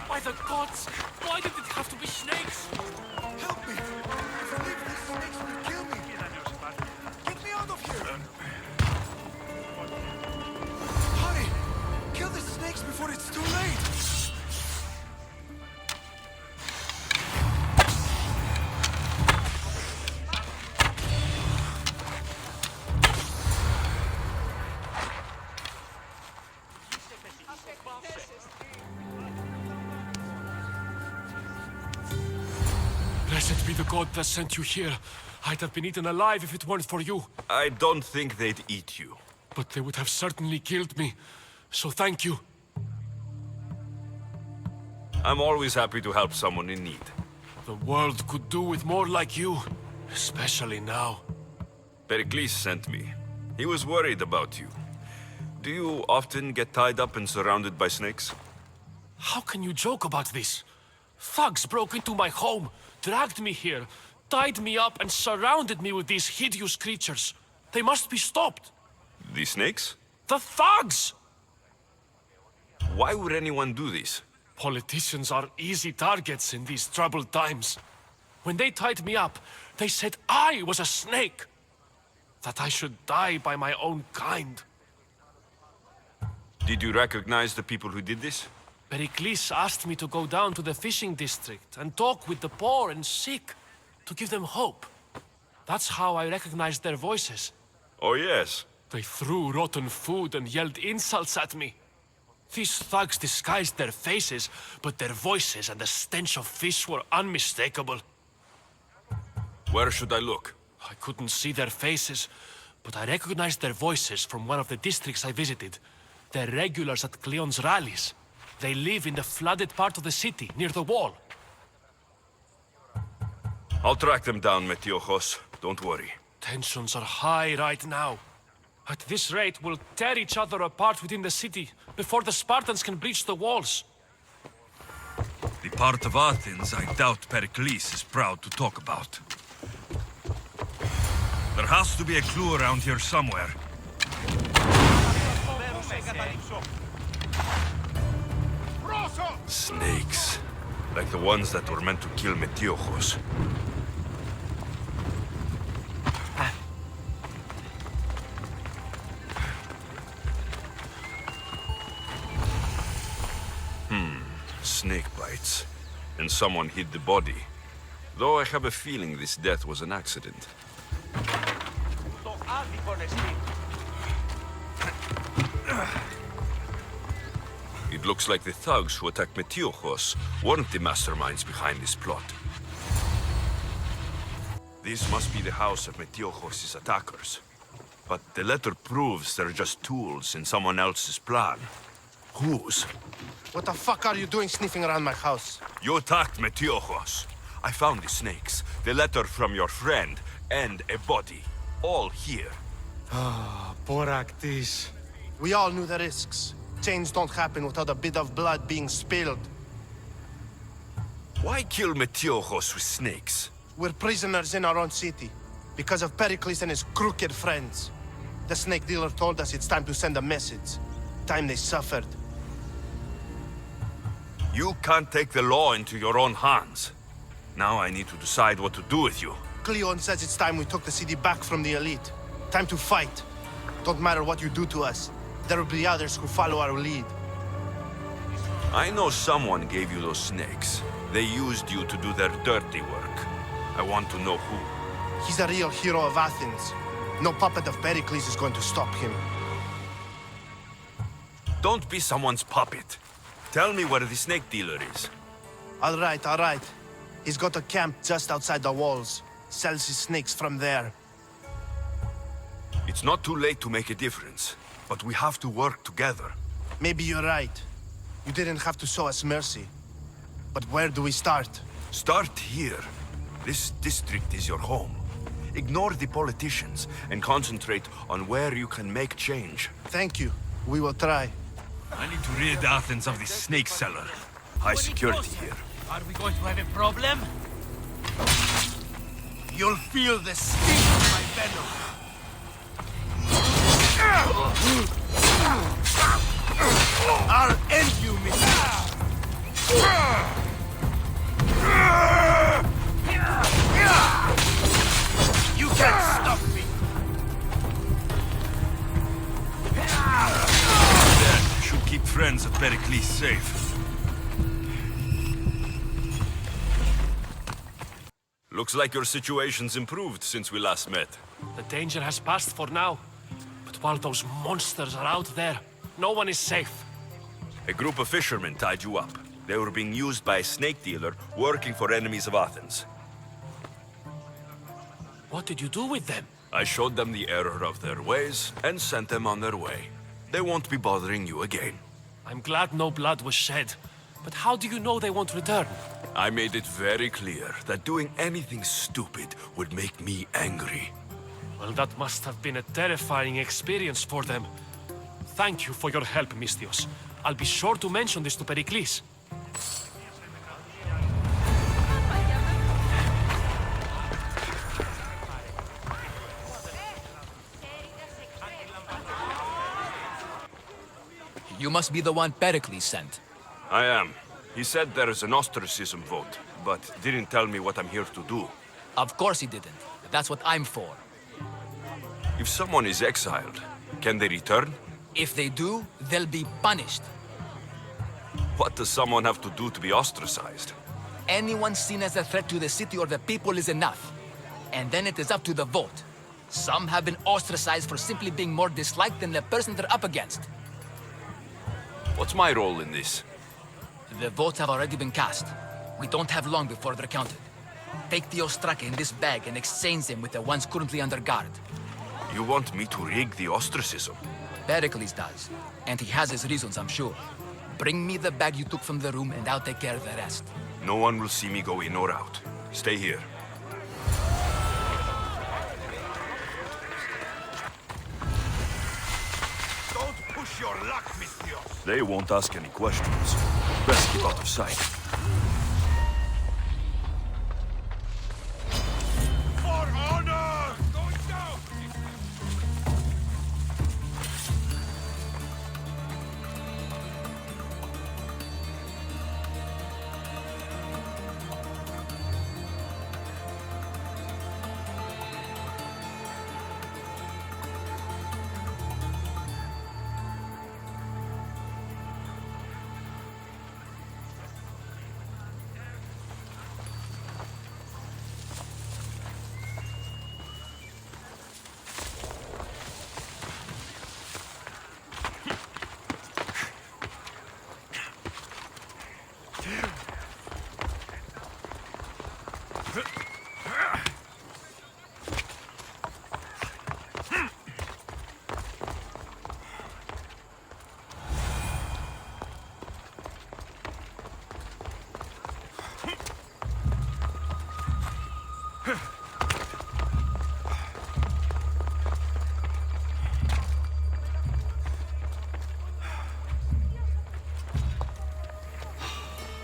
By the gods! Why did it have to be snakes? Help me! If I leave these snakes will kill me! Get me out of here! Hurry! Kill the snakes before it's too late! Blessed be the god that sent you here. I'd have been eaten alive if it weren't for you. I don't think they'd eat you. But they would have certainly killed me. So thank you. I'm always happy to help someone in need. The world could do with more like you. Especially now. Pericles sent me. He was worried about you. Do you often get tied up and surrounded by snakes? How can you joke about this? Thugs broke into my home, dragged me here, tied me up and surrounded me with these hideous creatures. They must be stopped. The snakes? The thugs! Why would anyone do this? Politicians are easy targets in these troubled times. When they tied me up, they said I was a snake. That I should die by my own kind. Did you recognize the people who did this? Pericles asked me to go down to the fishing district and talk with the poor and sick, to give them hope. That's how I recognized their voices. Oh yes. They threw rotten food and yelled insults at me. These thugs disguised their faces, but their voices and the stench of fish were unmistakable. Where should I look? I couldn't see their faces, but I recognized their voices from one of the districts I visited. They're regulars at Cleon's rallies. They live in the flooded part of the city, near the wall. I'll track them down, Metiochos. Don't worry. Tensions are high right now. At this rate, we'll tear each other apart within the city, before the Spartans can breach the walls. The part of Athens I doubt Pericles is proud to talk about. There has to be a clue around here somewhere. Snakes. Like the ones that were meant to kill Metiochos. Snake bites. And someone hid the body. Though I have a feeling this death was an accident. It looks like the thugs who attacked Metiochos weren't the masterminds behind this plot. This must be the house of Metiochos' attackers. But the letter proves they're just tools in someone else's plan. Whose? What the fuck are you doing sniffing around my house? You attacked Metiochos. I found the snakes, the letter from your friend, and a body. All here. Boraktis. We all knew the risks. Change don't happen without a bit of blood being spilled. Why kill Metiochos with snakes? We're prisoners in our own city, because of Pericles and his crooked friends. The snake dealer told us it's time to send a message. Time they suffered. You can't take the law into your own hands. Now I need to decide what to do with you. Cleon says it's time we took the city back from the elite. Time to fight. Don't matter what you do to us. There will be others who follow our lead. I know someone gave you those snakes. They used you to do their dirty work. I want to know who. He's a real hero of Athens. No puppet of Pericles is going to stop him. Don't be someone's puppet. Tell me where the snake dealer is. All right. He's got a camp just outside the walls. Sells his snakes from there. It's not too late to make a difference, but we have to work together. Maybe you're right. You didn't have to show us mercy. But where do we start? Start here. This district is your home. Ignore the politicians and concentrate on where you can make change. Thank you. We will try. I need to rid Athens of this snake seller. High security here. Are we going to have a problem? You'll feel the sting of my venom. I'll end you, mister. friends of Pericles safe. Looks like your situation's improved since we last met. The danger has passed for now. But while those monsters are out there, no one is safe. A group of fishermen tied you up. They were being used by a snake dealer working for enemies of Athens. What did you do with them? I showed them the error of their ways and sent them on their way. They won't be bothering you again. I'm glad no blood was shed. But how do you know they won't return? I made it very clear that doing anything stupid would make me angry. Well, that must have been a terrifying experience for them. Thank you for your help, Misthios. I'll be sure to mention this to Pericles. You must be the one Pericles sent. I am. He said there is an ostracism vote, but didn't tell me what I'm here to do. Of course he didn't. That's what I'm for. If someone is exiled, can they return? If they do, they'll be punished. What does someone have to do to be ostracized? Anyone seen as a threat to the city or the people is enough. And then it is up to the vote. Some have been ostracized for simply being more disliked than the person they're up against. What's my role in this? The votes have already been cast. We don't have long before they're counted. Take the ostraka in this bag and exchange them with the ones currently under guard. You want me to rig the ostracism? Pericles does. And he has his reasons, I'm sure. Bring me the bag you took from the room and I'll take care of the rest. No one will see me go in or out. Stay here. Don't push your luck, Misthios. They won't ask any questions. Best keep out of sight. For honor! Going down!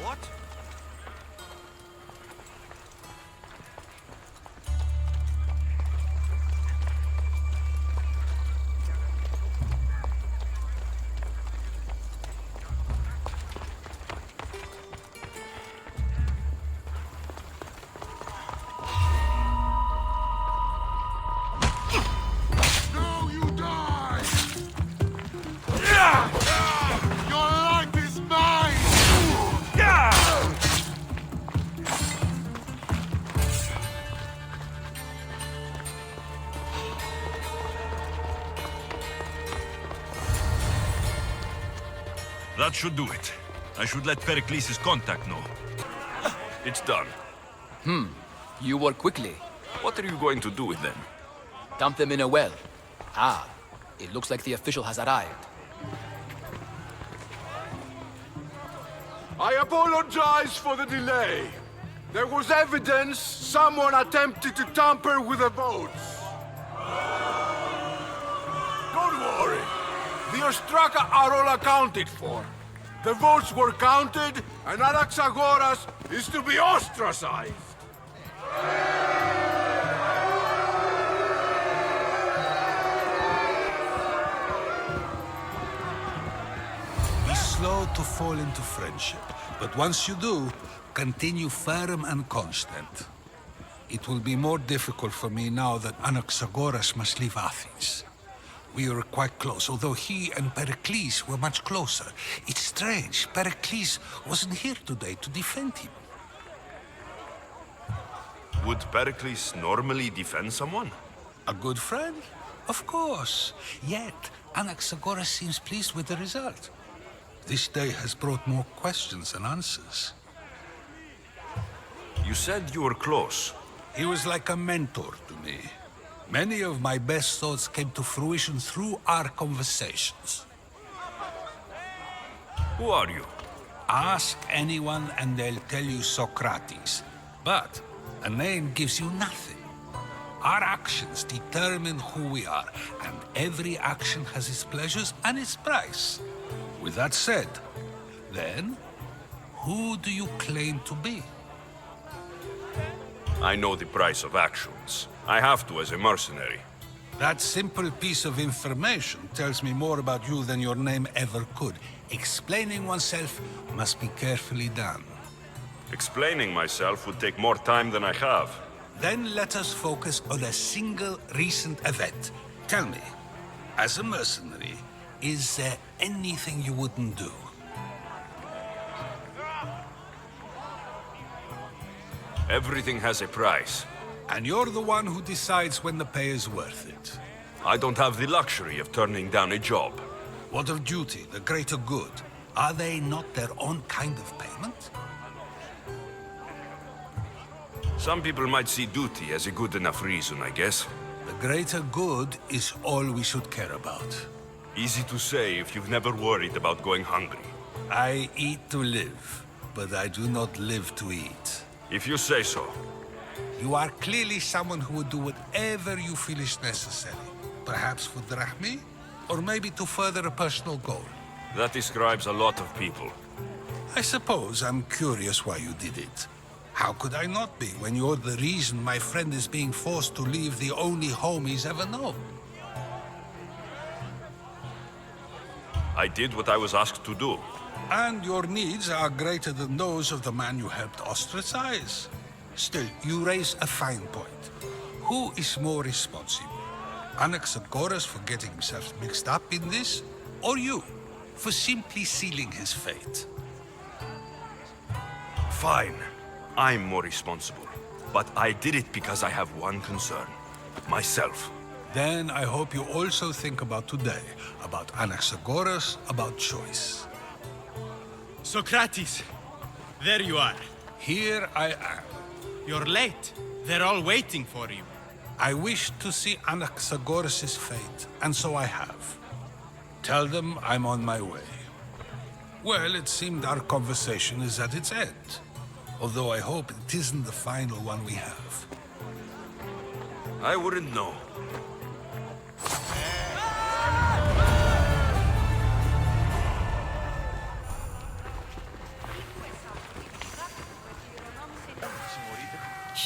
What? Now you die! Your life is mine! That should do it. I should let Pericles' contact know. It's done. You work quickly. What are you going to do with them? Dump them in a well. Ah, it looks like the official has arrived. I apologize for the delay. There was evidence someone attempted to tamper with the votes. Don't worry. The ostraka are all accounted for. The votes were counted, and Anaxagoras is to be ostracized. Be slow to fall into friendship, but once you do, continue firm and constant. It will be more difficult for me now that Anaxagoras must leave Athens. We were quite close, although he and Pericles were much closer. It's strange, Pericles wasn't here today to defend him. Would Pericles normally defend someone? A good friend? Of course. Yet, Anaxagoras seems pleased with the result. This day has brought more questions than answers. You said you were close. He was like a mentor to me. Many of my best thoughts came to fruition through our conversations. Who are you? Ask anyone and they'll tell you Socrates. But a name gives you nothing. Our actions determine who we are, and every action has its pleasures and its price. With that said, then, who do you claim to be? I know the price of actions. I have to as a mercenary. That simple piece of information tells me more about you than your name ever could. Explaining oneself must be carefully done. Explaining myself would take more time than I have. Then let us focus on a single recent event. Tell me, as a mercenary, is there anything you wouldn't do? Everything has a price. And you're the one who decides when the pay is worth it. I don't have the luxury of turning down a job. What of duty, the greater good? Are they not their own kind of payment? Some people might see duty as a good enough reason, I guess. The greater good is all we should care about. Easy to say if you've never worried about going hungry. I eat to live, but I do not live to eat. If you say so. You are clearly someone who would do whatever you feel is necessary. Perhaps for drachmi, or maybe to further a personal goal. That describes a lot of people. I suppose I'm curious why you did it. How could I not be when you're the reason my friend is being forced to leave the only home he's ever known? I did what I was asked to do. And your needs are greater than those of the man you helped ostracize. Still, you raise a fine point. Who is more responsible? Anaxagoras for getting himself mixed up in this? Or you, for simply sealing his fate? Fine. I'm more responsible. But I did it because I have one concern. Myself. Then I hope you also think about today. About Anaxagoras, about choice. Socrates! There you are. Here I am. You're late. They're all waiting for you. I wish to see Anaxagoras' fate, and so I have. Tell them I'm on my way. Well, it seemed our conversation is at its end. Although I hope it isn't the final one we have. I wouldn't know.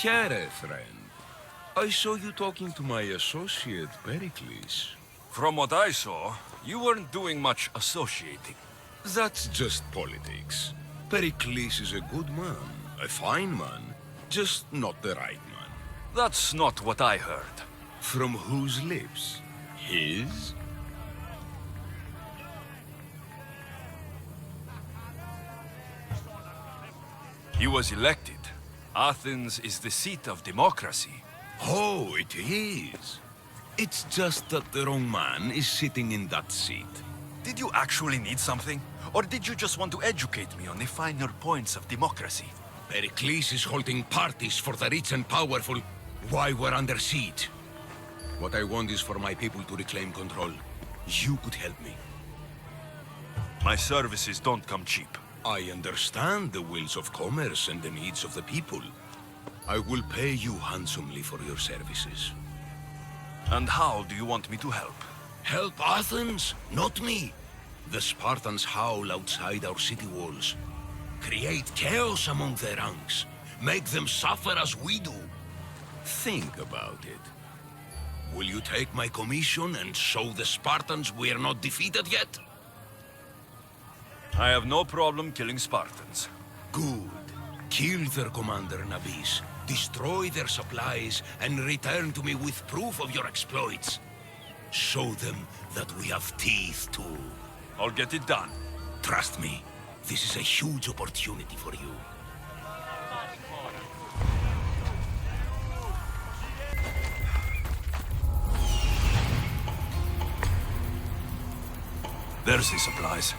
Here, friend. I saw you talking to my associate, Pericles. From what I saw, you weren't doing much associating. That's just politics. Pericles is a good man, a fine man, just not the right man. That's not what I heard. From whose lips? His? He was elected. Athens is the seat of democracy. Oh, it is. It's just that the wrong man is sitting in that seat. Did you actually need something? Or did you just want to educate me on the finer points of democracy? Pericles is holding parties for the rich and powerful while we're under siege. What I want is for my people to reclaim control. You could help me. My services don't come cheap. I understand the wills of commerce and the needs of the people. I will pay you handsomely for your services. And how do you want me to help? Help Athens, not me. The Spartans howl outside our city walls. Create chaos among their ranks. Make them suffer as we do. Think about it. Will you take my commission and show the Spartans we are not defeated yet? I have no problem killing Spartans. Good. Kill their commander, Nabis. Destroy their supplies and return to me with proof of your exploits. Show them that we have teeth too. I'll get it done. Trust me, this is a huge opportunity for you. There's the supplies.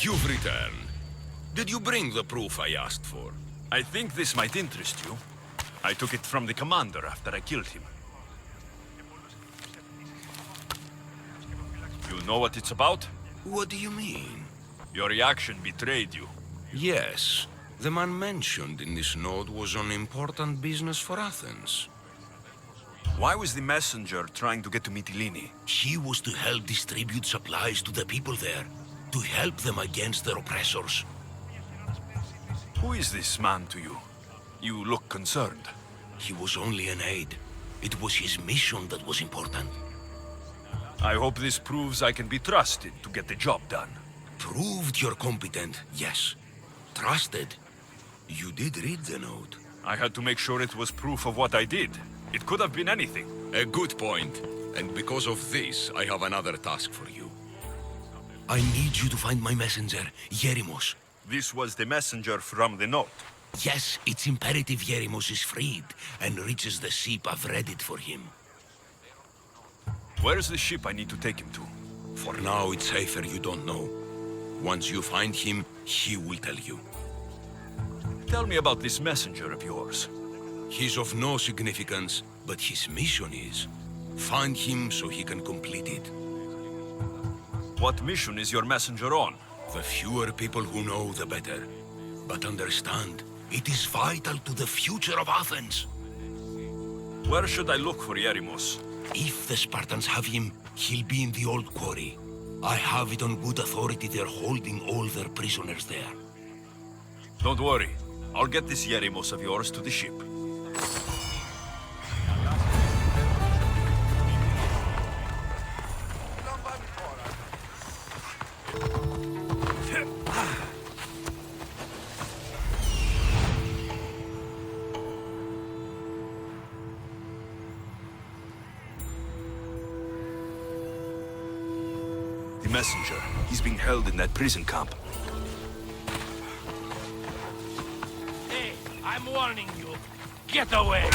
You've returned. Did you bring the proof I asked for? I think this might interest you. I took it from the commander after I killed him. You know what it's about? What do you mean? Your reaction betrayed you. Yes. The man mentioned in this note was on important business for Athens. Why was the messenger trying to get to Mytilene? He was to help distribute supplies to the people there, to help them against their oppressors. Who is this man to you? You look concerned. He was only an aide. It was his mission that was important. I hope this proves I can be trusted to get the job done. Proved you're competent, yes. Trusted. You did read the note. I had to make sure it was proof of what I did. It could have been anything. A good point. And because of this, I have another task for you. I need you to find my messenger, Yerimos. This was the messenger from the note. Yes, it's imperative Yerimos is freed and reaches the ship. I've read it for him. Where's the ship I need to take him to? For now, it's safer you don't know. Once you find him, he will tell you. Tell me about this messenger of yours. He's of no significance, but his mission is. Find him so he can complete it. What mission is your messenger on? The fewer people who know, the better. But understand, it is vital to the future of Athens. Where should I look for Yerimos? If the Spartans have him, he'll be in the old quarry. I have it on good authority they're holding all their prisoners there. Don't worry. I'll get this Yerimos of yours to the ship. The messenger. He's being held in that prison camp. Hey, I'm warning you. Get away!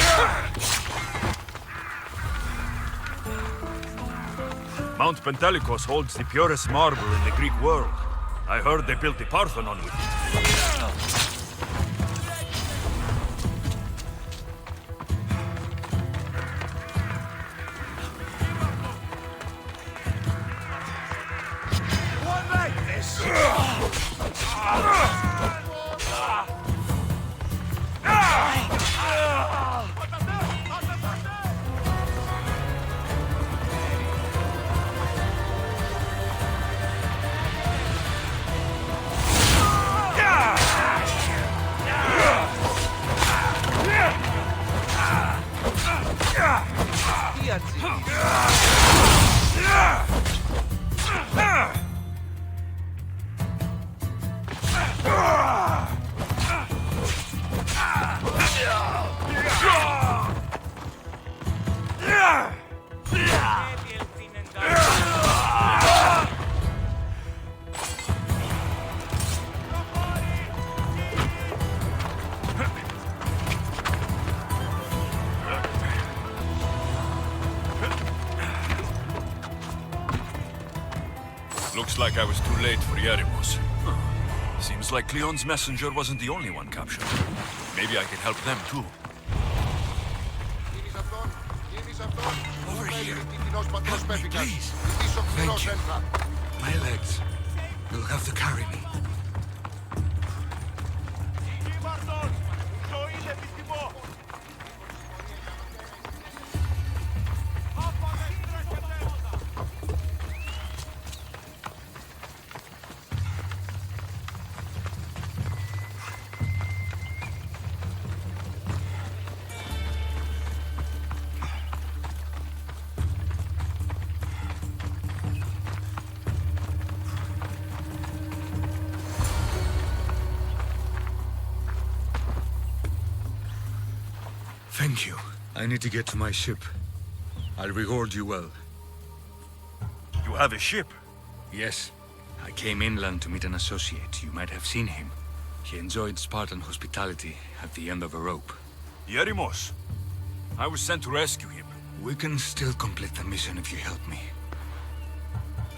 Mount Pentelicus holds the purest marble in the Greek world. I heard they built the Parthenon with it. Looks like I was too late for Animus. Seems like Cleon's messenger wasn't the only one captured. Maybe I can help them too. Over here. Help me, please. Thank you. My legs. You'll have to carry me. Thank you. I need to get to my ship. I'll reward you well. You have a ship? Yes. I came inland to meet an associate. You might have seen him. He enjoyed Spartan hospitality at the end of a rope. Animus. I was sent to rescue him. We can still complete the mission if you help me.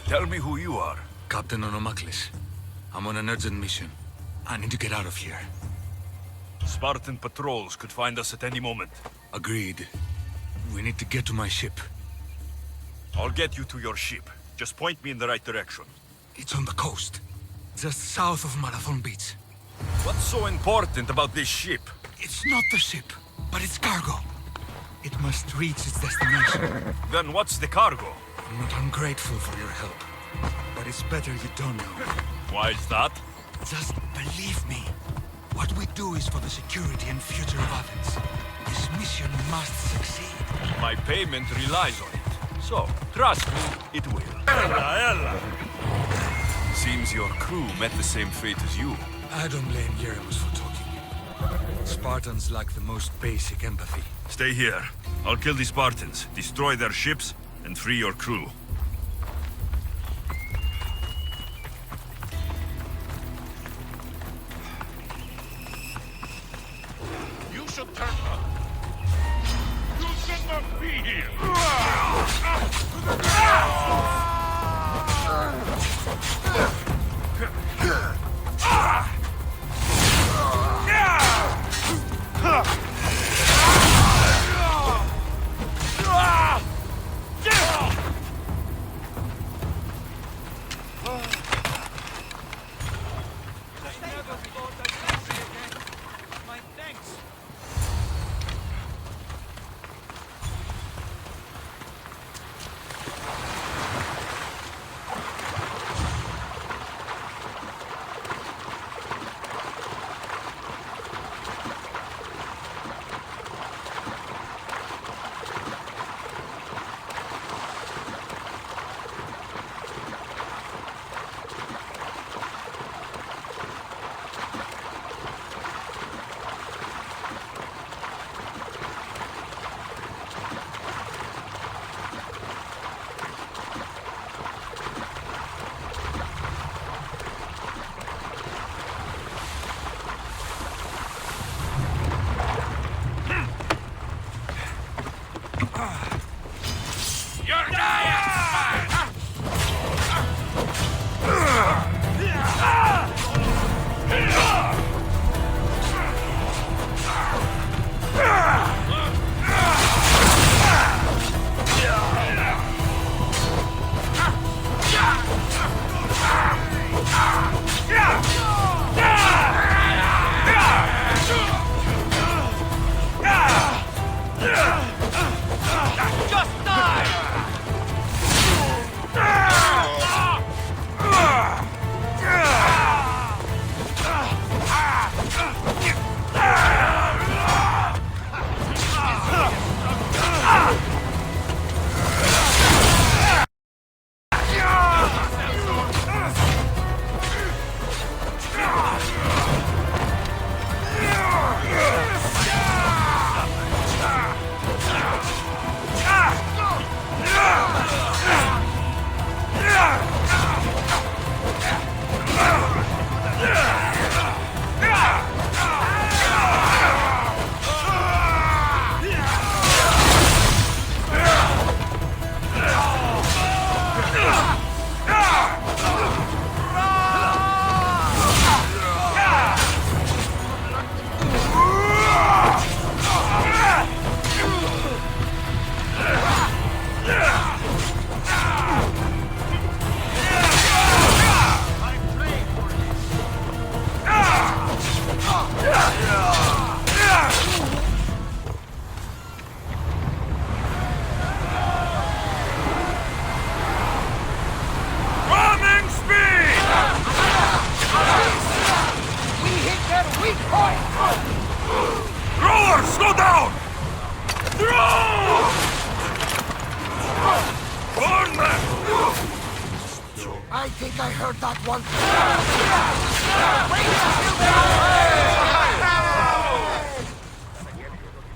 Tell me who you are. Captain Onomaklis. I'm on an urgent mission. I need to get out of here. Spartan patrols could find us at any moment. Agreed. We need to get to my ship. I'll get you to your ship. Just point me in the right direction. It's on the coast. Just south of Marathon Beach. What's so important about this ship? It's not the ship, but its cargo. It must reach its destination. Then what's the cargo? I'm not ungrateful for your help, but it's better you don't know. Why is that? Just believe me. What we do is for the security and future of Athens. This mission must succeed. My payment relies on it. So, trust me, it will. Ella. Seems your crew met the same fate as you. I don't blame Animus for talking. Spartans lack the most basic empathy. Stay here. I'll kill the Spartans, destroy their ships, and free your crew. You should turn up. You should not be here.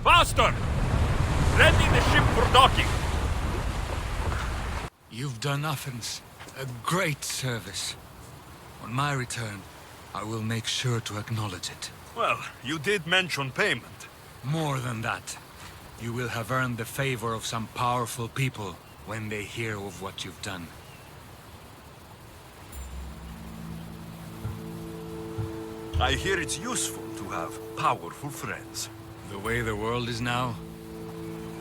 Faster! Ready the ship for docking! You've done Athens a great service. On my return, I will make sure to acknowledge it. Well, you did mention payment. More than that, you will have earned the favor of some powerful people when they hear of what you've done. I hear it's useful to have powerful friends. The way the world is now,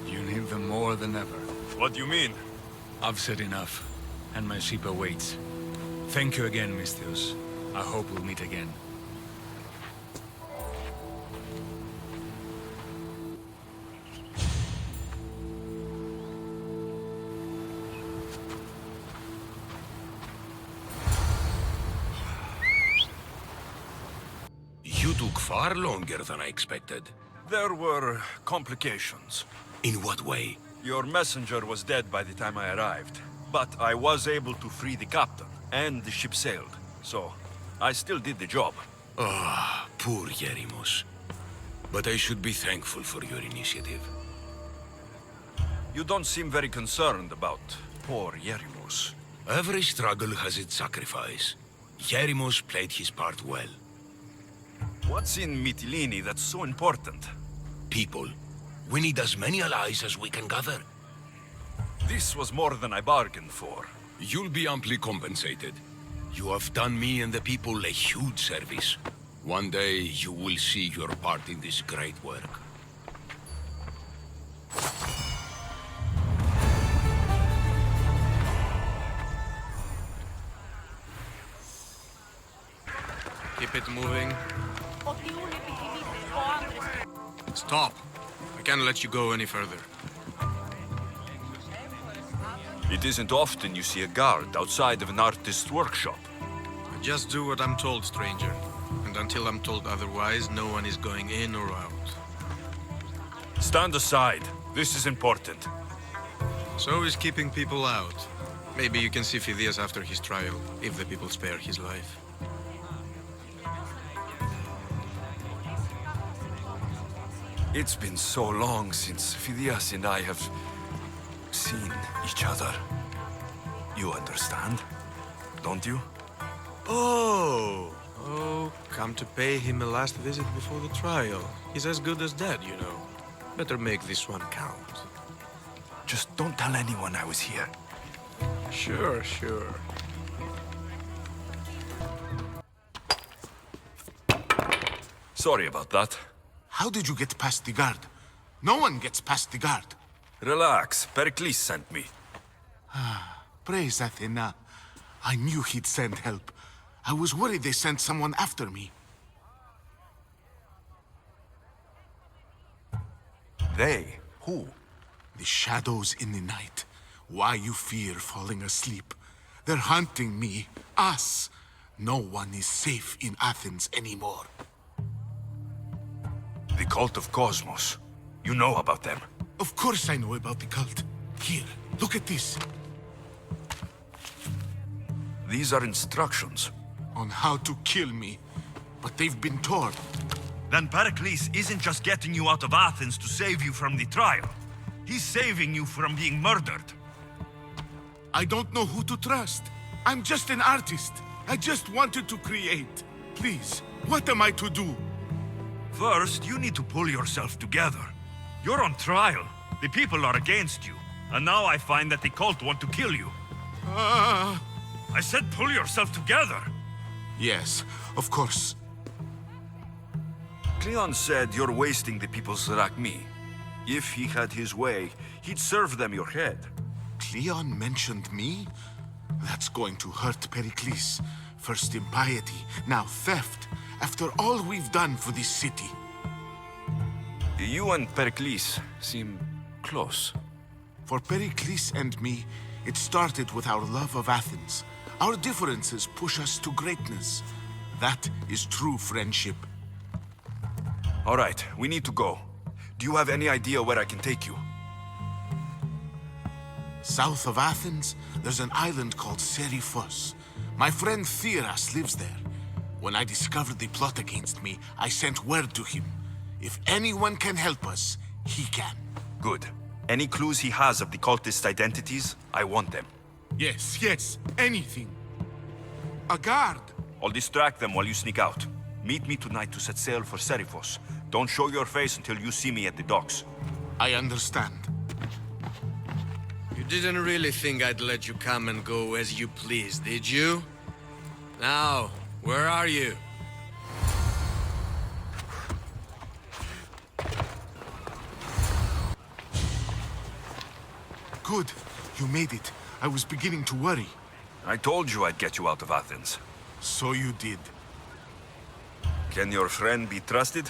you need them more than ever. What do you mean? I've said enough, and my ship awaits. Thank you again, Misthios. I hope we'll meet again. You took far longer than I expected. There were complications. In what way? Your messenger was dead by the time I arrived, but I was able to free the captain, and the ship sailed, so I still did the job. Ah, poor Yerimos. But I should be thankful for your initiative. You don't seem very concerned about poor Yerimos. Every struggle has its sacrifice. Yerimos played his part well. What's in Mytilene that's so important? People. We need as many allies as we can gather. This was more than I bargained for. You'll be amply compensated. You have done me and the people a huge service. One day you will see your part in this great work. Keep it moving. Stop. I can't let you go any further. It isn't often you see a guard outside of an artist's workshop. I just do what I'm told, stranger. And until I'm told otherwise, no one is going in or out. Stand aside. This is important. So is keeping people out. Maybe you can see Phidias after his trial, if the people spare his life. It's been so long since Phidias and I have seen each other. You understand, don't you? Oh, come to pay him a last visit before the trial. He's as good as dead, you know. Better make this one count. Just don't tell anyone I was here. Sure, sure. Sorry about that. How did you get past the guard? No one gets past the guard. Relax. Pericles sent me. Praise Athena. I knew he'd send help. I was worried they sent someone after me. They? Who? The shadows in the night. Why you fear falling asleep? They're hunting me. Us. No one is safe in Athens anymore. The cult of Cosmos. You know about them. Of course I know about the cult. Here, look at this. These are instructions. On how to kill me. But they've been torn. Then Pericles isn't just getting you out of Athens to save you from the trial. He's saving you from being murdered. I don't know who to trust. I'm just an artist. I just wanted to create. Please, what am I to do? First, you need to pull yourself together. You're on trial. The people are against you. And now I find that the cult want to kill you. I said pull yourself together. Yes, of course. Cleon said you're wasting the people's Zrakmi. If he had his way, he'd serve them your head. Cleon mentioned me? That's going to hurt Pericles. First impiety, now theft. After all we've done for this city. You and Pericles seem close. For Pericles and me, it started with our love of Athens. Our differences push us to greatness. That is true friendship. All right, we need to go. Do you have any idea where I can take you? South of Athens, there's an island called Seriphos. My friend Theras lives there. When I discovered the plot against me, I sent word to him. If anyone can help us, he can. Good. Any clues he has of the cultists' identities, I want them. Yes, anything. A guard. I'll distract them while you sneak out. Meet me tonight to set sail for Serifos. Don't show your face until you see me at the docks. I understand. You didn't really think I'd let you come and go as you please, did you? Now, where are you? Good. You made it. I was beginning to worry. I told you I'd get you out of Athens. So you did. Can your friend be trusted?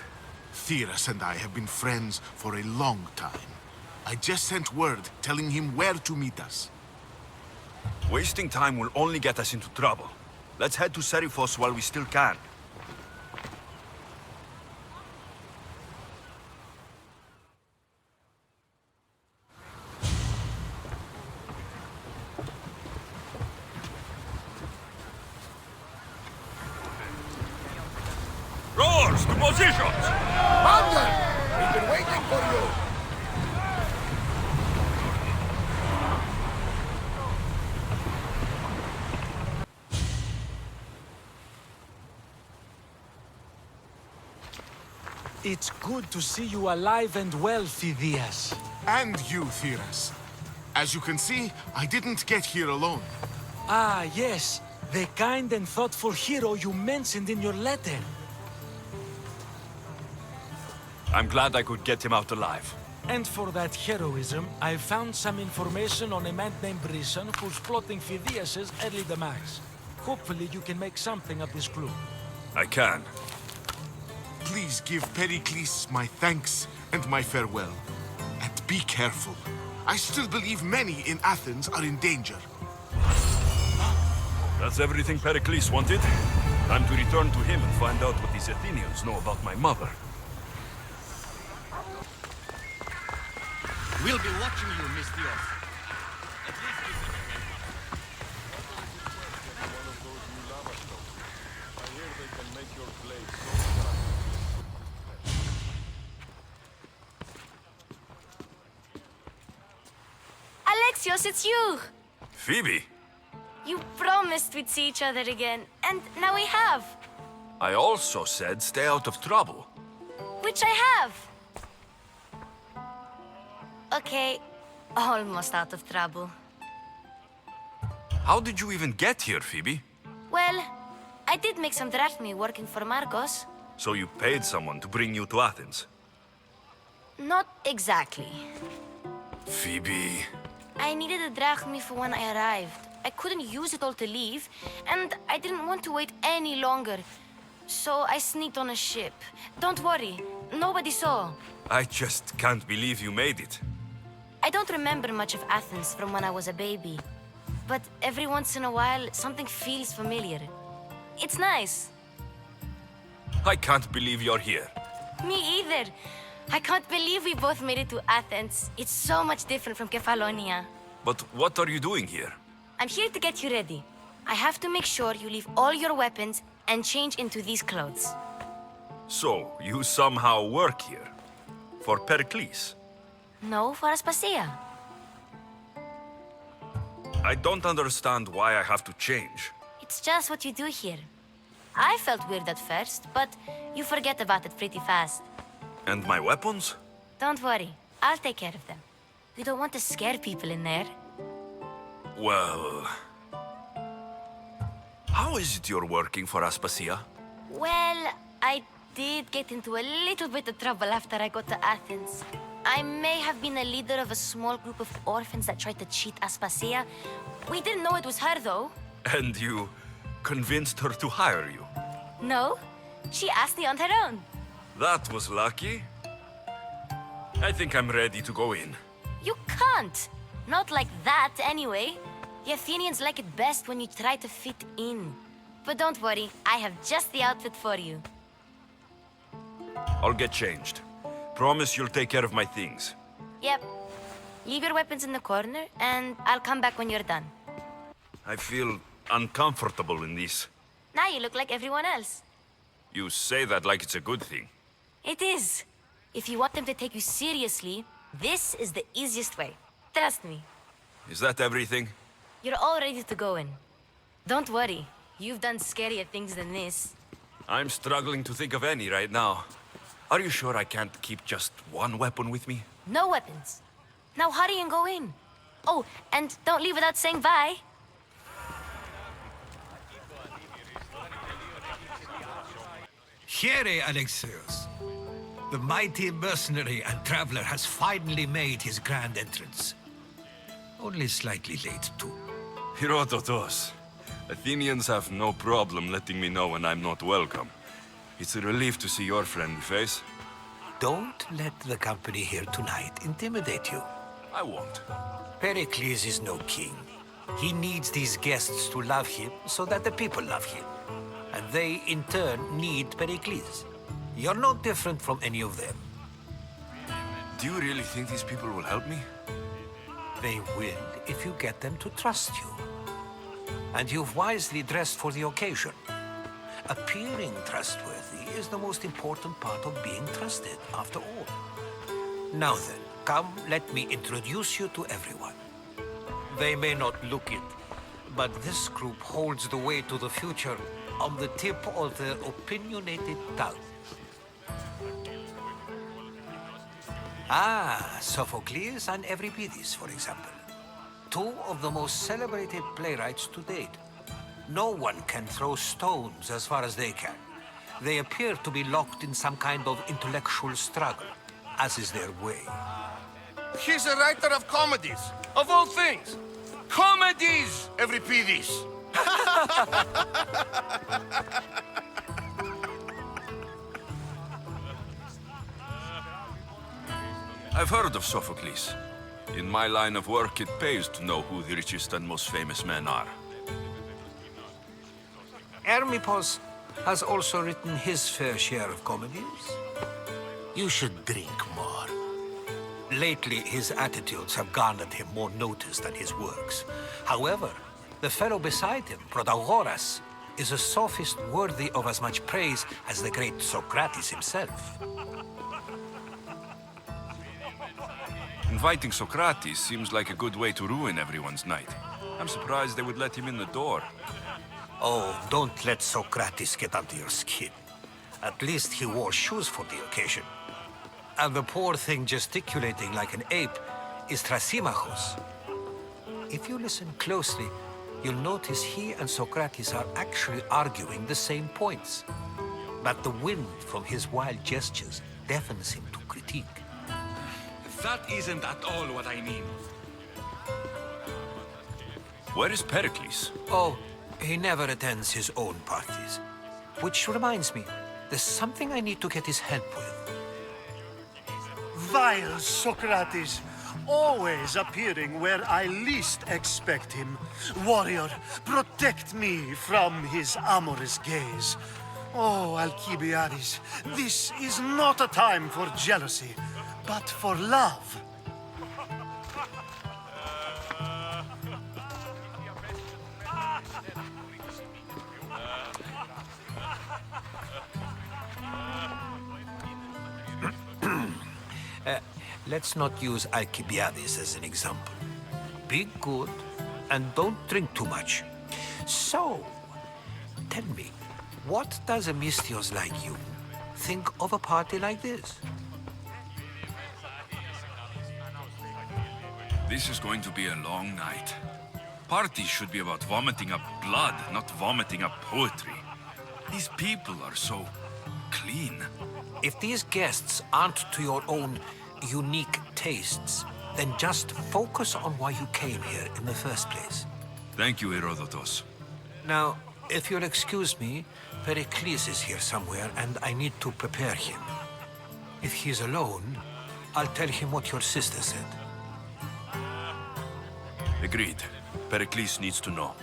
Theras and I have been friends for a long time. I just sent word telling him where to meet us. Wasting time will only get us into trouble. Let's head to Serifos while we still can. Rowers, to positions! Commander! We've been waiting for you! It's good to see you alive and well, Phidias. And you, Theras. As you can see, I didn't get here alone. Ah, yes. The kind and thoughtful hero you mentioned in your letter. I'm glad I could get him out alive. And for that heroism, I found some information on a man named Brisson who's plotting Phidias' early demise. Hopefully you can make something of this clue. I can. Please give Pericles my thanks and my farewell. And be careful. I still believe many in Athens are in danger. That's everything Pericles wanted. Time to return to him and find out what these Athenians know about my mother. We'll be watching you, Miss Dios. Alexios, it's you! Phoebe! You promised we'd see each other again, and now we have. I also said stay out of trouble. Which I have. Okay, almost out of trouble. How did you even get here, Phoebe? Well, I did make some drachmi working for Marcos. So you paid someone to bring you to Athens? Not exactly. Phoebe... I needed a drachmi for when I arrived. I couldn't use it all to leave, and I didn't want to wait any longer. So I sneaked on a ship. Don't worry, nobody saw. I just can't believe you made it. I don't remember much of Athens from when I was a baby. But every once in a while, something feels familiar. It's nice. I can't believe you're here. Me either. I can't believe we both made it to Athens. It's so much different from Kefalonia. But what are you doing here? I'm here to get you ready. I have to make sure you leave all your weapons and change into these clothes. So, you somehow work here? For Pericles? No, for Aspasia. I don't understand why I have to change. It's just what you do here. I felt weird at first, but you forget about it pretty fast. And my weapons? Don't worry, I'll take care of them. We don't want to scare people in there. Well... How is it you're working for Aspasia? Well, I did get into a little bit of trouble after I got to Athens. I may have been a leader of a small group of orphans that tried to cheat Aspasia. We didn't know it was her, though. And you convinced her to hire you? No, she asked me on her own. That was lucky. I think I'm ready to go in. You can't. Not like that, anyway. The Athenians like it best when you try to fit in. But don't worry, I have just the outfit for you. I'll get changed. Promise you'll take care of my things. Yep. Leave your weapons in the corner, and I'll come back when you're done. I feel uncomfortable in this. Now you look like everyone else. You say that like it's a good thing. It is. If you want them to take you seriously, this is the easiest way. Trust me. Is that everything? You're all ready to go in. Don't worry. You've done scarier things than this. I'm struggling to think of any right now. Are you sure I can't keep just one weapon with me? No weapons. Now hurry and go in. Oh, and don't leave without saying bye. Here, Alexios. The mighty mercenary and traveler has finally made his grand entrance. Only slightly late, too. Herodotus. Athenians have no problem letting me know when I'm not welcome. It's a relief to see your friendly face. Don't let the company here tonight intimidate you. I won't. Pericles is no king. He needs these guests to love him so that the people love him. And they, in turn, need Pericles. You're no different from any of them. Do you really think these people will help me? They will if you get them to trust you. And you've wisely dressed for the occasion. Appearing trustworthy is the most important part of being trusted, after all. Now then, come, let me introduce you to everyone. They may not look it, but this group holds the way to the future on the tip of their opinionated tongue. Ah, Sophocles and Euripides, for example. Two of the most celebrated playwrights to date. No one can throw stones as far as they can. They appear to be locked in some kind of intellectual struggle, as is their way. He's a writer of comedies, of all things. Comedies, Euripides. I've heard of Sophocles. In my line of work, it pays to know who the richest and most famous men are. Hermippos has also written his fair share of comedies. You should drink more. Lately, his attitudes have garnered him more notice than his works. However, the fellow beside him, Protagoras, is a sophist worthy of as much praise as the great Socrates himself. Inviting Socrates seems like a good way to ruin everyone's night. I'm surprised they would let him in the door. Oh, don't let Socrates get under your skin. At least he wore shoes for the occasion. And the poor thing gesticulating like an ape is Thrasymachos. If you listen closely, you'll notice he and Socrates are actually arguing the same points. But the wind from his wild gestures deafens him to critique. That isn't at all what I mean. Where is Pericles? Oh, he never attends his own parties. Which reminds me, there's something I need to get his help with. Vile Socrates, always appearing where I least expect him. Warrior, protect me from his amorous gaze. Oh, Alcibiades, this is not a time for jealousy, but for love. Let's not use Alcibiades as an example. Be good, and don't drink too much. So, tell me, what does a Mystios like you think of a party like this? This is going to be a long night. Parties should be about vomiting up blood, not vomiting up poetry. These people are so clean. If these guests aren't to your own unique tastes, then just focus on why you came here in the first place. Thank you, Herodotus. Now, if you'll excuse me, Pericles is here somewhere, and I need to prepare him. If he's alone, I'll tell him what your sister said. Agreed. Pericles needs to know.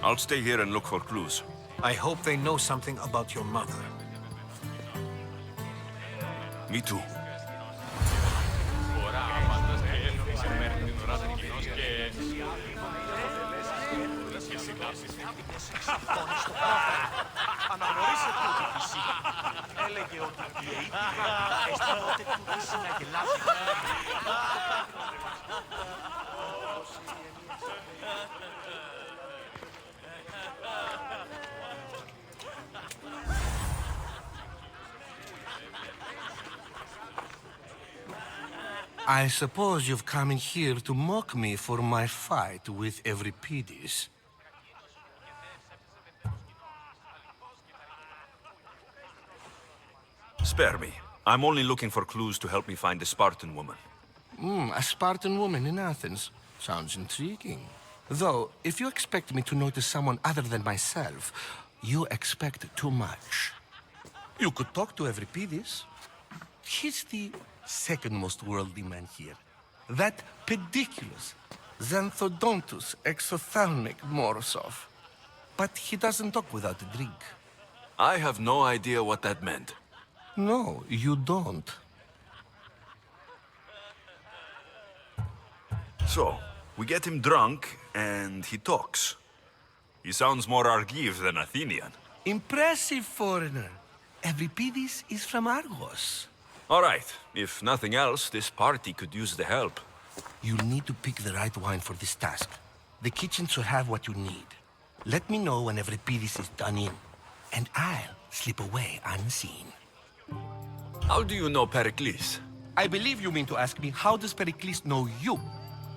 I'll stay here and look for clues. I hope they know something about your mother. Me too. Αναγνωρίστε τούτη φυσή. Έλεγε ότι η αίτητα αισθανόταν τούτη συναγελάδι. I suppose you've come in here to mock me for my fight with Euripides. Spare me. I'm only looking for clues to help me find a Spartan woman. A Spartan woman in Athens. Sounds intriguing. Though, if you expect me to notice someone other than myself, you expect too much. You could talk to Euripides. He's the second most worldly man here. That pediculous, xanthodontus exothalmic Morosov. But he doesn't talk without a drink. I have no idea what that meant. No, you don't. So, we get him drunk, and he talks. He sounds more Argive than Athenian. Impressive, foreigner. Euripides is from Argos. All right. If nothing else, this party could use the help. You'll need to pick the right wine for this task. The kitchen should have what you need. Let me know when Euripides is done in, and I'll slip away unseen. How do you know Pericles? I believe you mean to ask me, how does Pericles know you?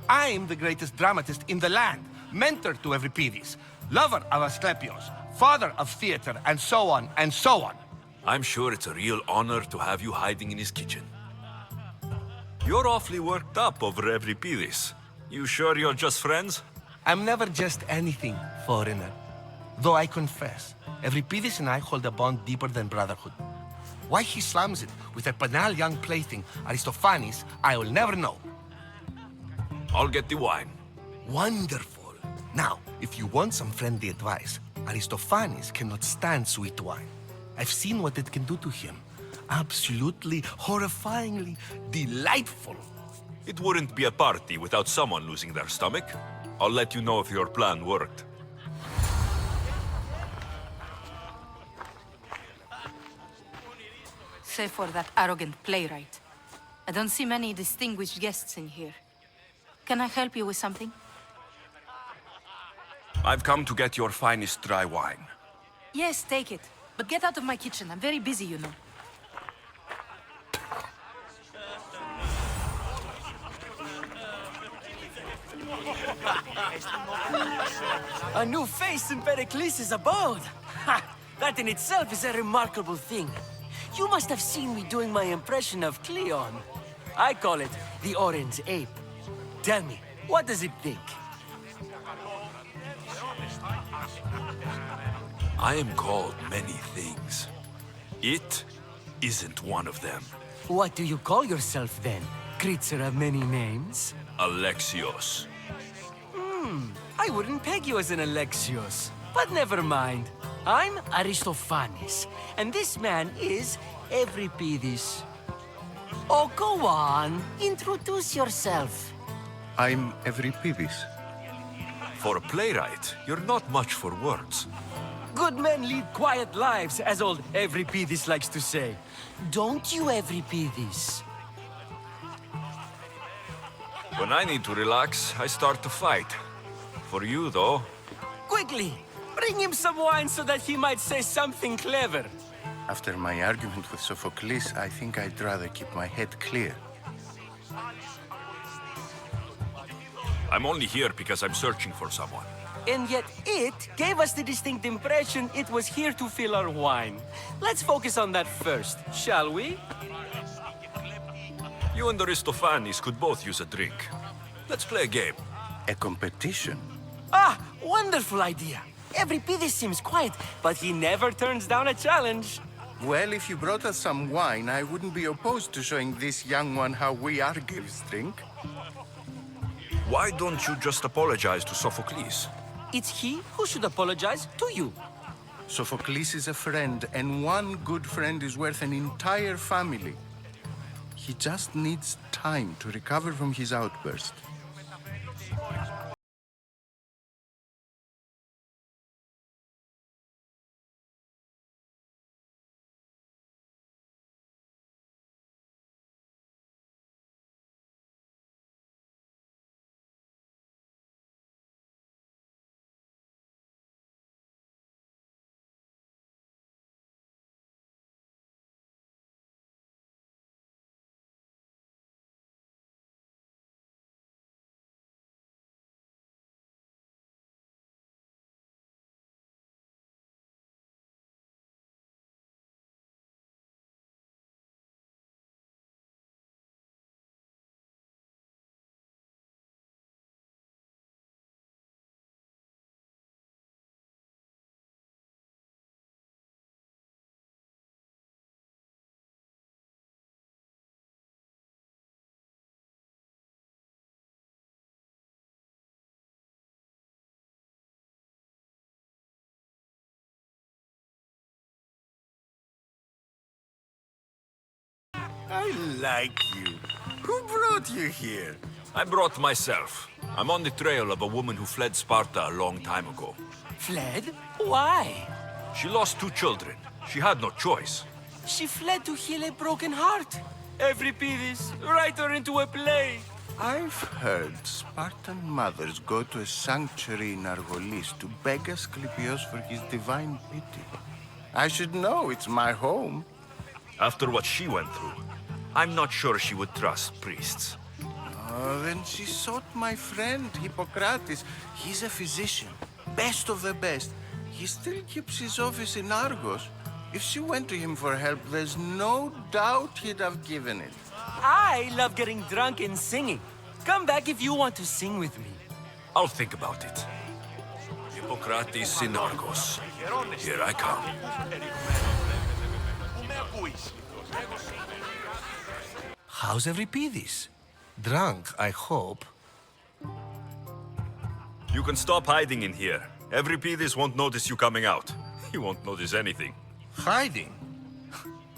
I'm the greatest dramatist in the land, mentor to Euripides, lover of Asclepios, father of theater, and so on, and so on. I'm sure it's a real honor to have you hiding in his kitchen. You're awfully worked up over Euripides. You sure you're just friends? I'm never just anything, foreigner. Though I confess, Euripides and I hold a bond deeper than brotherhood. Why he slams it with a banal young plaything, Aristophanes, I will never know. I'll get the wine. Wonderful. Now, if you want some friendly advice, Aristophanes cannot stand sweet wine. I've seen what it can do to him. Absolutely, horrifyingly delightful. It wouldn't be a party without someone losing their stomach. I'll let you know if your plan worked. Save for that arrogant playwright. I don't see many distinguished guests in here. Can I help you with something? I've come to get your finest dry wine. Yes, take it. But get out of my kitchen. I'm very busy, you know. A new face in Pericles' abode! Ha! That in itself is a remarkable thing. You must have seen me doing my impression of Cleon. I call it the Orange Ape. Tell me, what does it think? I am called many things. It isn't one of them. What do you call yourself then? Creature of many names? Alexios. I wouldn't peg you as an Alexios. But never mind. I'm Aristophanes, and this man is Euripides. Oh, go on. Introduce yourself. I'm Euripides. For a playwright, you're not much for words. Good men lead quiet lives, as old Euripides likes to say. Don't you, Euripides? When I need to relax, I start to fight. For you, though... Quickly! Bring him some wine so that he might say something clever. After my argument with Sophocles, I think I'd rather keep my head clear. I'm only here because I'm searching for someone. And yet it gave us the distinct impression it was here to fill our wine. Let's focus on that first, shall we? You and Aristophanes could both use a drink. Let's play a game. A competition? Ah, wonderful idea. Euripides seems quiet, but he never turns down a challenge. Well, if you brought us some wine, I wouldn't be opposed to showing this young one how we Argives drink. Why don't you just apologize to Sophocles? It's he who should apologize to you. Sophocles is a friend, and one good friend is worth an entire family. He just needs time to recover from his outburst. I like you. Who brought you here? I brought myself. I'm on the trail of a woman who fled Sparta a long time ago. Fled? Why? She lost 2 children. She had no choice. She fled to heal a broken heart. Euripides, write her into a play. I've heard Spartan mothers go to a sanctuary in Argolis to beg Asclepios for his divine pity. I should know, it's my home. After what she went through, I'm not sure she would trust priests. Oh, then she sought my friend, Hippocrates. He's a physician, best of the best. He still keeps his office in Argos. If she went to him for help, there's no doubt he'd have given it. I love getting drunk and singing. Come back if you want to sing with me. I'll think about it. Hippocrates in Argos. Here I come. How's Euripides? Drunk, I hope. You can stop hiding in here. Euripides won't notice you coming out. He won't notice anything. Hiding?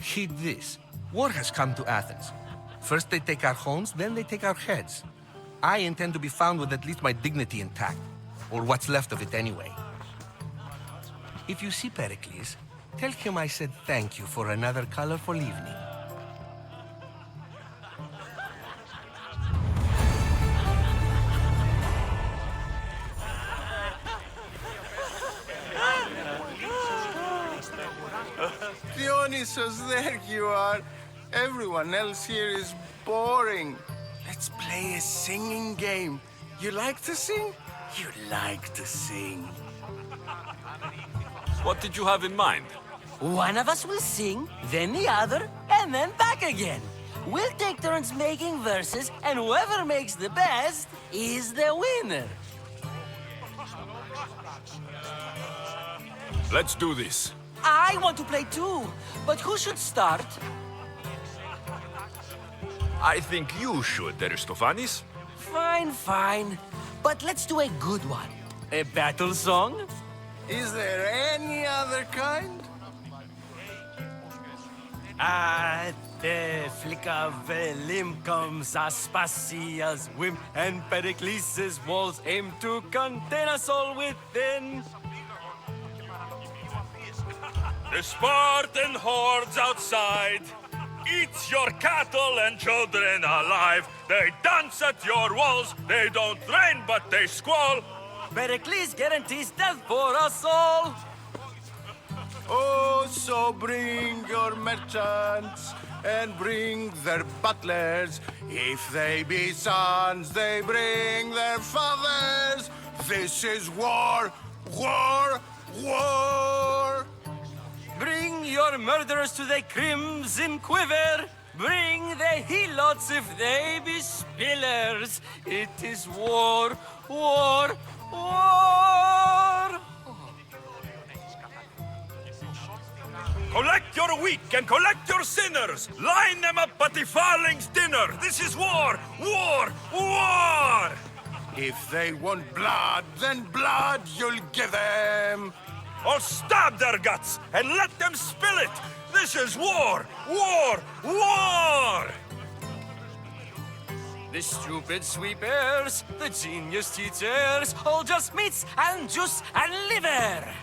Heed this. War has come to Athens. First they take our homes, then they take our heads. I intend to be found with at least my dignity intact. Or what's left of it anyway. If you see Pericles, tell him I said thank you for another colorful evening. Dionysus, there you are. Everyone else here is boring. Let's play a singing game. You like to sing? You like to sing. What did you have in mind? One of us will sing, then the other, and then back again. We'll take turns making verses, and whoever makes the best is the winner. Let's do this. I want to play too, but who should start? I think you should, Aristophanes. Fine, fine. But let's do a good one. A battle song? Is there any other kind? At the flick of a limb comes Aspasia's whim, and Pericles' walls aim to contain us all within. The Spartan hordes outside eat your cattle and children alive. They dance at your walls. They don't rain, but they squall. Pericles guarantees death for us all. Oh, so bring your merchants and bring their butlers. If they be sons, they bring their fathers. This is war, war, war. Bring your murderers to the crimson quiver. Bring the helots if they be spillers. It is war, war, war. Collect your weak and collect your sinners. Line them up at the Farling's dinner. This is war, war, war. If they want blood, then blood you'll give them. Or stab their guts and let them spill it. This is war, war, war. The stupid sweepers, the genius teachers, all just meats and juice and liver.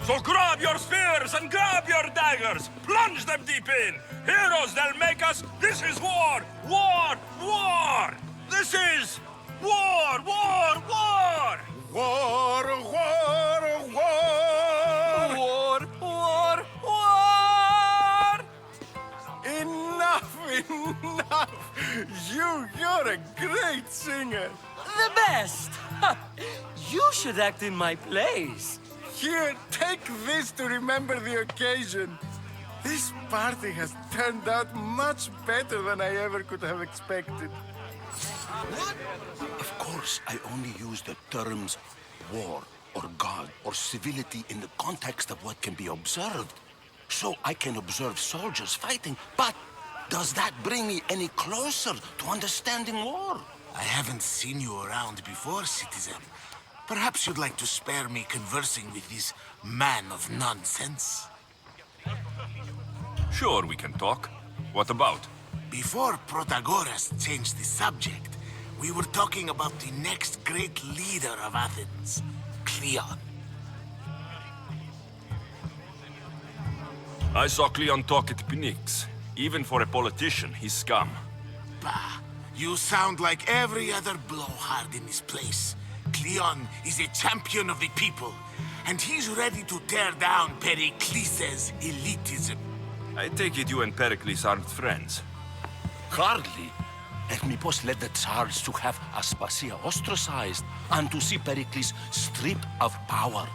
So grab your spears and grab your daggers. Plunge them deep in. Heroes they'll make us. This is war, war, war. This is war, war, war. War, war, war. War, war, war. Enough, enough. You're a great singer. The best. You should act in my plays. Here, take this to remember the occasion. This party has turned out much better than I ever could have expected. What? Of course, I only use the terms war, or God, or civility in the context of what can be observed. So I can observe soldiers fighting, but does that bring me any closer to understanding war? I haven't seen you around before, citizen. Perhaps you'd like to spare me conversing with this man of nonsense? Sure, we can talk. What about? Before Protagoras changed the subject, we were talking about the next great leader of Athens, Cleon. I saw Cleon talk at Pnyx. Even for a politician, he's scum. Bah, you sound like every other blowhard in this place. Cleon is a champion of the people, and he's ready to tear down Pericles' elitism. I take it you and Pericles aren't friends. Hardly. Hermippos led the charge to have Aspasia ostracized and to see Pericles stripped of power.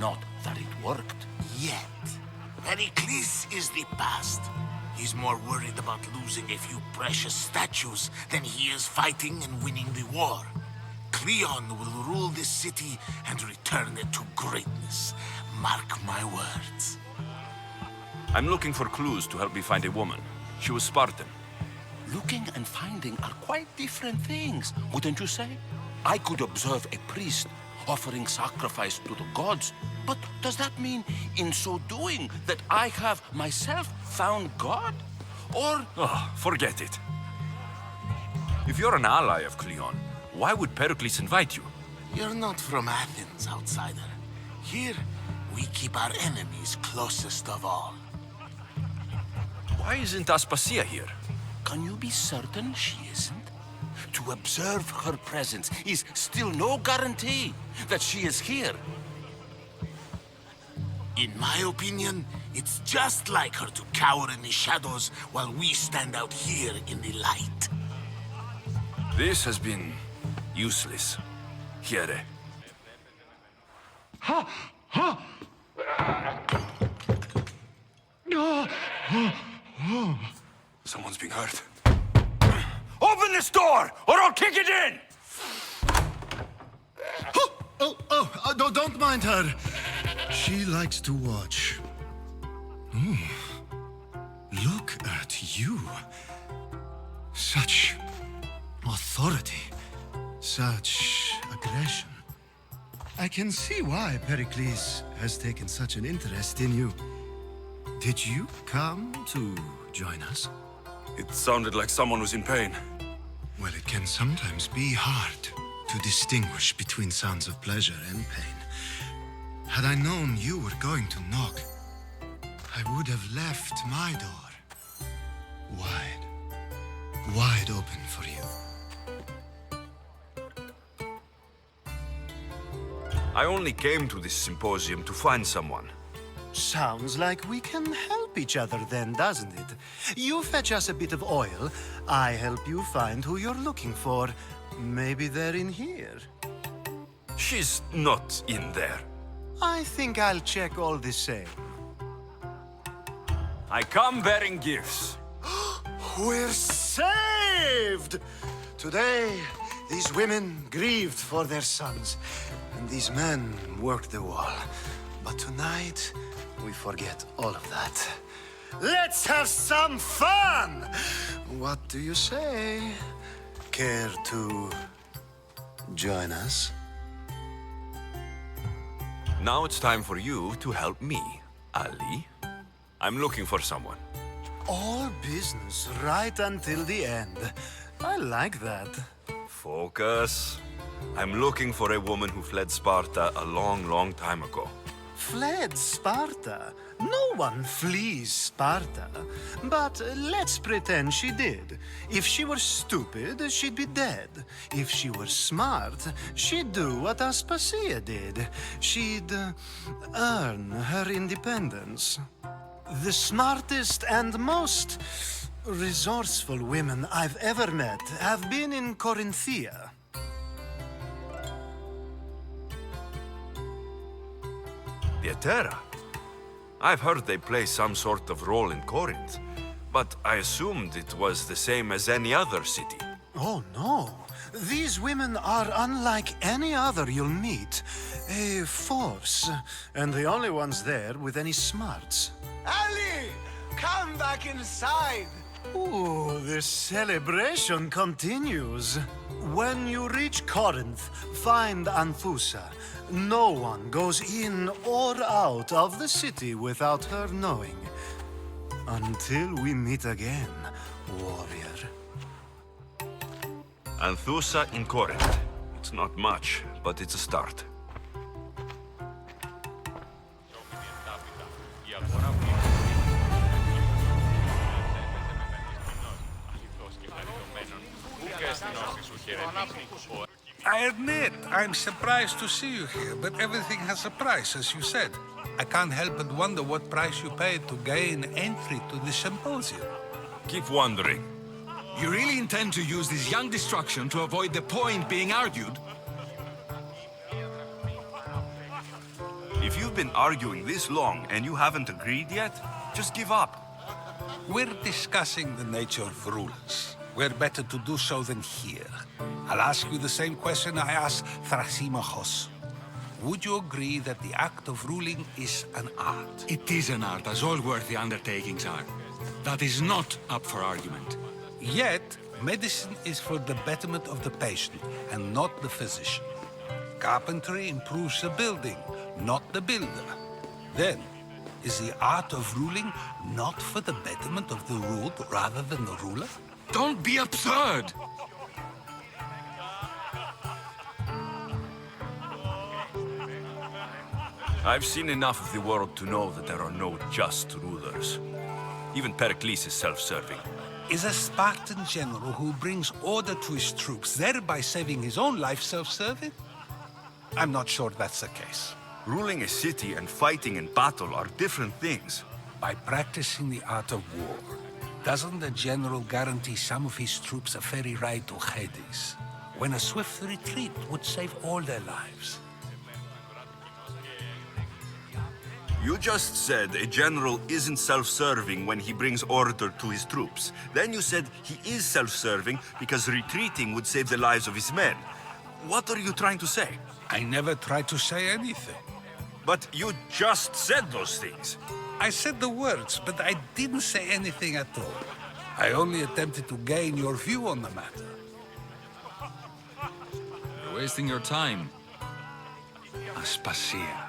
Not that it worked. Yet, Pericles is the past. He's more worried about losing a few precious statues than he is fighting and winning the war. Cleon will rule this city and return it to greatness. Mark my words. I'm looking for clues to help me find a woman. She was Spartan. Looking and finding are quite different things, wouldn't you say? I could observe a priest offering sacrifice to the gods, but does that mean, in so doing, that I have myself found God? Or... Oh, forget it. If you're an ally of Cleon, why would Pericles invite you? You're not from Athens, outsider. Here, we keep our enemies closest of all. Why isn't Aspasia here? Can you be certain she isn't? To observe her presence is still no guarantee that she is here. In my opinion, it's just like her to cower in the shadows while we stand out here in the light. This has been useless. Here. Someone's being hurt. Open this door, or I'll kick it in! Don't mind her. She likes to watch. Ooh. Look at you. Such authority. Such aggression. I can see why Pericles has taken such an interest in you. Did you come to join us? It sounded like someone was in pain. Well, it can sometimes be hard to distinguish between sounds of pleasure and pain. Had I known you were going to knock, I would have left my door wide open for you. I only came to this symposium to find someone. Sounds like we can help each other then, doesn't it? You fetch us a bit of oil, I help you find who you're looking for. Maybe they're in here. She's not in there. I think I'll check all the same. I come bearing gifts. We're saved! Today, these women grieved for their sons, and these men worked the wall. But tonight, we forget all of that. Let's have some fun! What do you say? Care to join us? Now it's time for you to help me, Ali. I'm looking for someone. All business right until the end. I like that. Focus. I'm looking for a woman who fled Sparta a long, long time ago. Fled Sparta? No one flees Sparta. But let's pretend she did. If she were stupid, she'd be dead. If she were smart, she'd do what Aspasia did. She'd earn her independence. The smartest and most resourceful women I've ever met have been in Corinthia. The Etera. I've heard they play some sort of role in Corinth, but I assumed it was the same as any other city. Oh, no. These women are unlike any other you'll meet. A force, and the only ones there with any smarts. Ali! Come back inside! Ooh, the celebration continues. When you reach Corinth, find Anthusa. No one goes in or out of the city without her knowing. Until we meet again, warrior. Anthusa in Corinth. It's not much, but it's a start. I admit, I'm surprised to see you here, but everything has a price, as you said. I can't help but wonder what price you paid to gain entry to the symposium. Keep wondering. You really intend to use this young destruction to avoid the point being argued? If you've been arguing this long and you haven't agreed yet, just give up. We're discussing the nature of rulers. Where better to do so than here? I'll ask you the same question I asked Thrasymachos. Would you agree that the act of ruling is an art? It is an art, as all worthy undertakings are. That is not up for argument. Yet, medicine is for the betterment of the patient, and not the physician. Carpentry improves the building, not the builder. Then, is the art of ruling not for the betterment of the ruled rather than the ruler? Don't be absurd! I've seen enough of the world to know that there are no just rulers. Even Pericles is self-serving. Is a Spartan general who brings order to his troops, thereby saving his own life, self-serving? I'm not sure that's the case. Ruling a city and fighting in battle are different things. By practicing the art of war, doesn't the general guarantee some of his troops a ferry ride to Hades, when a swift retreat would save all their lives? You just said a general isn't self-serving when he brings order to his troops. Then you said he is self-serving because retreating would save the lives of his men. What are you trying to say? I never tried to say anything. But you just said those things. I said the words, but I didn't say anything at all. I only attempted to gain your view on the matter. You're wasting your time. Aspasia.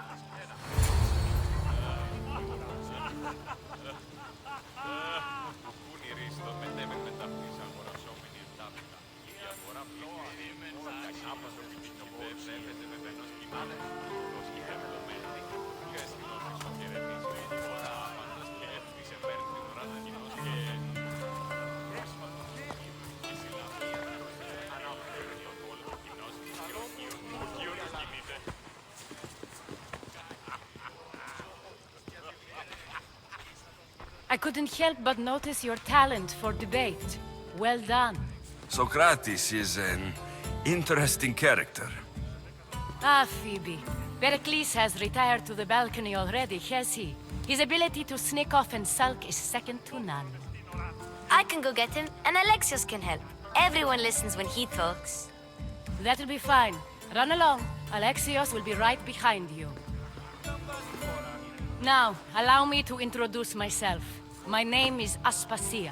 I couldn't help but notice your talent for debate. Well done. Socrates is an interesting character. Ah, Phoebe. Pericles has retired to the balcony already, has he? His ability to sneak off and sulk is second to none. I can go get him, and Alexios can help. Everyone listens when he talks. That'll be fine. Run along. Alexios will be right behind you. Now, allow me to introduce myself. My name is Aspasia.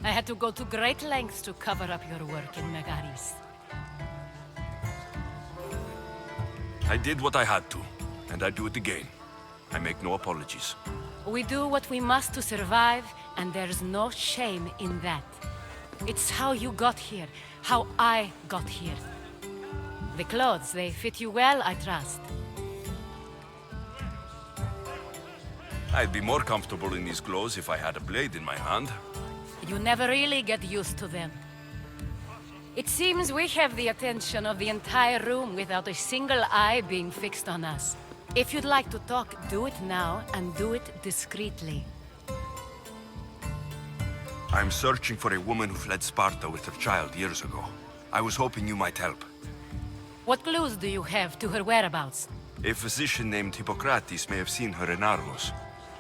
I had to go to great lengths to cover up your work in Megaris. I did what I had to, and I do it again. I make no apologies. We do what we must to survive, and there's no shame in that. It's how you got here, how I got here. The clothes, they fit you well, I trust. I'd be more comfortable in these clothes if I had a blade in my hand. You never really get used to them. It seems we have the attention of the entire room without a single eye being fixed on us. If you'd like to talk, do it now, and do it discreetly. I'm searching for a woman who fled Sparta with her child years ago. I was hoping you might help. What clues do you have to her whereabouts? A physician named Hippocrates may have seen her in Argos.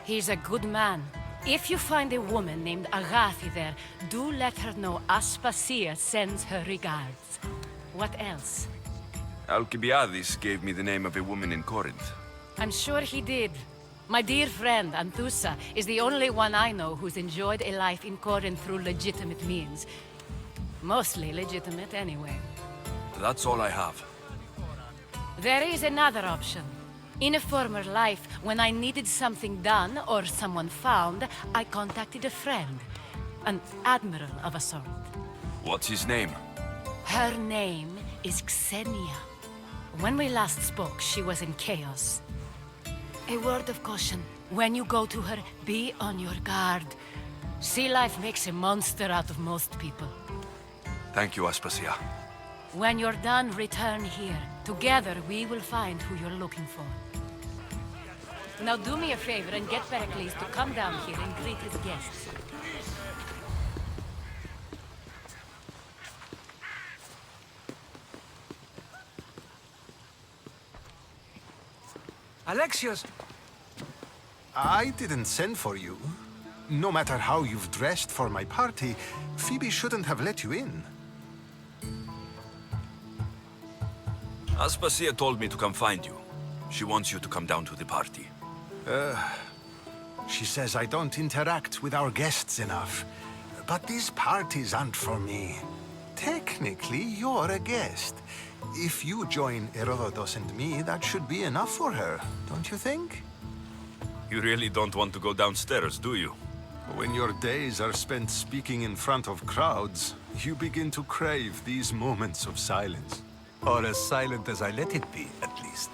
He's a good man. If you find a woman named Agathi there, do let her know Aspasia sends her regards. What else? Alcibiades gave me the name of a woman in Corinth. I'm sure he did. My dear friend, Anthusa, is the only one I know who's enjoyed a life in Corinth through legitimate means. Mostly legitimate, anyway. That's all I have. There is another option. In a former life, when I needed something done or someone found, I contacted a friend. An admiral of a sort. What's his name? Her name is Xenia. When we last spoke, she was in chaos. A word of caution. When you go to her, be on your guard. Sea life makes a monster out of most people. Thank you, Aspasia. When you're done, return here. Together, we will find who you're looking for. Now do me a favor and get Pericles to come down here and greet his guests. Alexios! I didn't send for you. No matter how you've dressed for my party, Phoebe shouldn't have let you in. Aspasia told me to come find you. She wants you to come down to the party. She says I don't interact with our guests enough. But these parties aren't for me. Technically, you're a guest. If you join Herodotus and me, that should be enough for her, don't you think? You really don't want to go downstairs, do you? When your days are spent speaking in front of crowds, you begin to crave these moments of silence. Or as silent as I let it be, at least.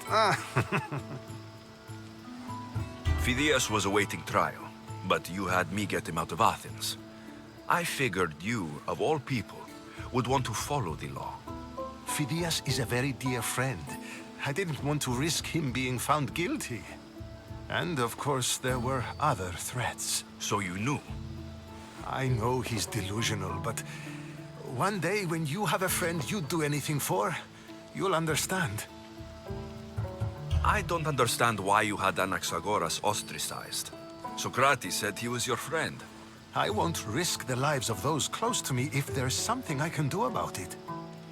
Phidias was awaiting trial, but you had me get him out of Athens. I figured you, of all people, would want to follow the law. Phidias is a very dear friend. I didn't want to risk him being found guilty. And of course, there were other threats. So you knew? I know he's delusional, but one day when you have a friend you'd do anything for, you'll understand. I don't understand why you had Anaxagoras ostracized. Socrates said he was your friend. I won't risk the lives of those close to me if there's something I can do about it.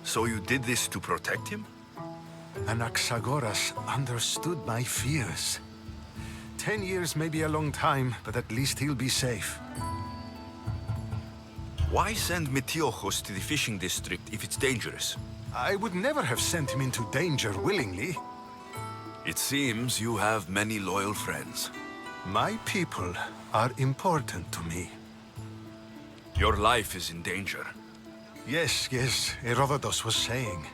So you did this to protect him? Anaxagoras understood my fears. 10 years may be a long time, but at least he'll be safe. Why send Metiochos to the fishing district if it's dangerous? I would never have sent him into danger willingly. It seems you have many loyal friends. My people are important to me. Your life is in danger. Yes, Herodotus was saying.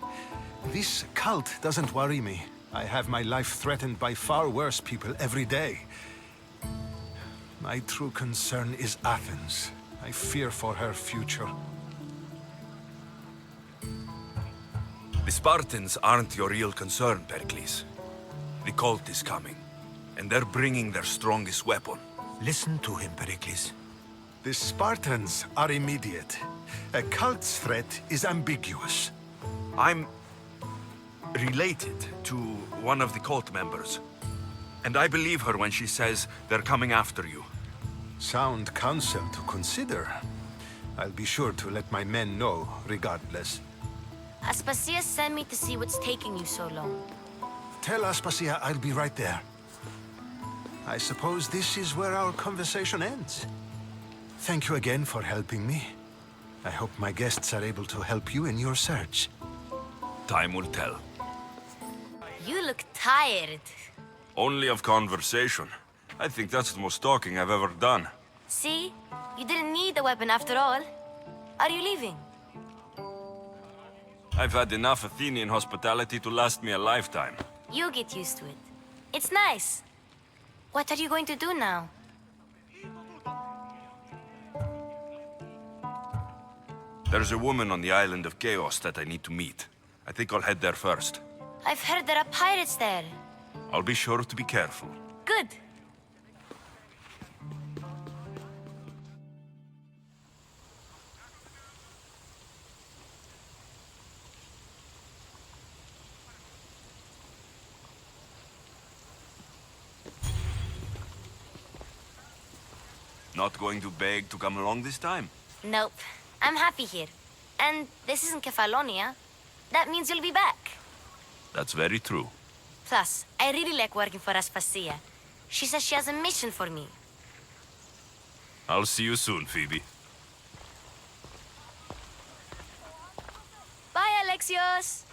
This cult doesn't worry me. I have my life threatened by far worse people every day. My true concern is Athens. I fear for her future. The Spartans aren't your real concern, Pericles. The cult is coming, and they're bringing their strongest weapon. Listen to him, Pericles. The Spartans are immediate. A cult's threat is ambiguous. I'm related to one of the cult members. And I believe her when she says they're coming after you. Sound counsel to consider. I'll be sure to let my men know, regardless. Aspasia sent me to see what's taking you so long. Tell Aspasia I'll be right there. I suppose this is where our conversation ends. Thank you again for helping me. I hope my guests are able to help you in your search. Time will tell. You look tired. Only of conversation. I think that's the most talking I've ever done. See? You didn't need the weapon after all. Are you leaving? I've had enough Athenian hospitality to last me a lifetime. You get used to it. It's nice. What are you going to do now? There's a woman on the island of Chaos that I need to meet. I think I'll head there first. I've heard there are pirates there. I'll be sure to be careful. Good. Not going to beg to come along this time? Nope. I'm happy here. And this isn't Kefalonia. That means you'll be back. That's very true. Plus, I really like working for Aspasia. She says she has a mission for me. I'll see you soon, Phoebe. Bye, Alexios!